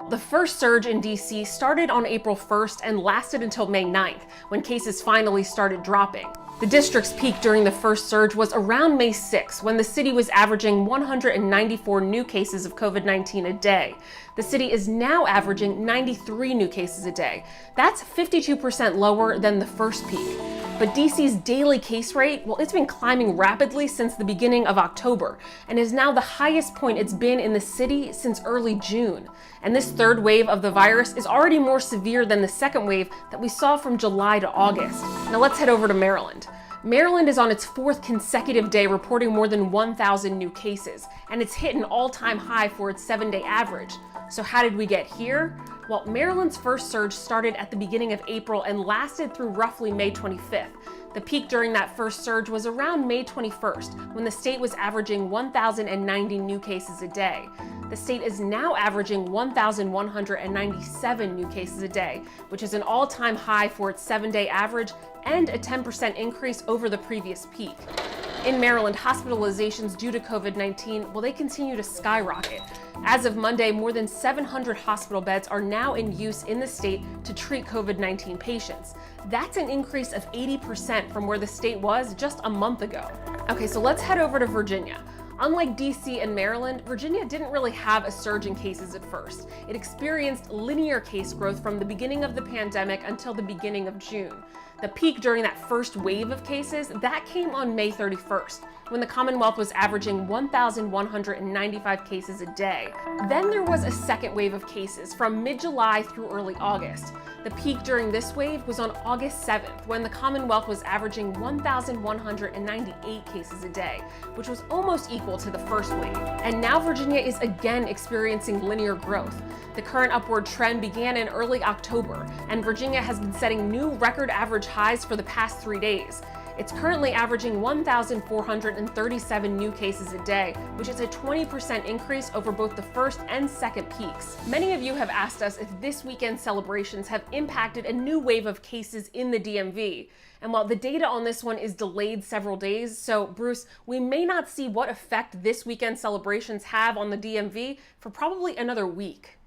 The first surge in DC started on April 1st and lasted until May 9th, when cases finally started dropping. The district's peak during the first surge was around May 6th, when the city was averaging 194 new cases of COVID-19 a day. The city is now averaging 93 new cases a day. That's 52% lower than the first peak. But DC's daily case rate, well, it's been climbing rapidly since the beginning of October and is now the highest point it's been in the city since early June. And this third wave of the virus is already more severe than the second wave that we saw from July to August. Now let's head over to Maryland. Maryland is on its fourth consecutive day reporting more than 1,000 new cases, and it's hit an all-time high for its 7-day average. So how did we get here? Well, Maryland's first surge started at the beginning of April and lasted through roughly May 25th. The peak during that first surge was around May 21st, when the state was averaging 1,090 new cases a day. The state is now averaging 1,197 new cases a day, which is an all-time high for its 7-day average and a 10% increase over the previous peak. In Maryland, hospitalizations due to COVID-19, well, they continue to skyrocket. As of Monday, more than 700 hospital beds are now in use in the state to treat COVID-19 patients. That's an increase of 80% from where the state was just a month ago. Okay, so let's head over to Virginia. Unlike DC and Maryland, Virginia didn't really have a surge in cases at first. It experienced linear case growth from the beginning of the pandemic until the beginning of June. The peak during that first wave of cases, that came on May 31st, when the Commonwealth was averaging 1,195 cases a day. Then there was a second wave of cases from mid-July through early August. The peak during this wave was on August 7th, when the Commonwealth was averaging 1,198 cases a day, which was almost equal to the first wave. And now Virginia is again experiencing linear growth. The current upward trend began in early October, and Virginia has been setting new record average highs for the past 3 days. It's currently averaging 1,437 new cases a day, which is a 20% increase over both the first and second peaks. Many of you have asked us if this weekend's celebrations have impacted a new wave of cases in the DMV. And while the data on this one is delayed several days, so Bruce, we may not see what effect this weekend's celebrations have on the DMV for probably another week.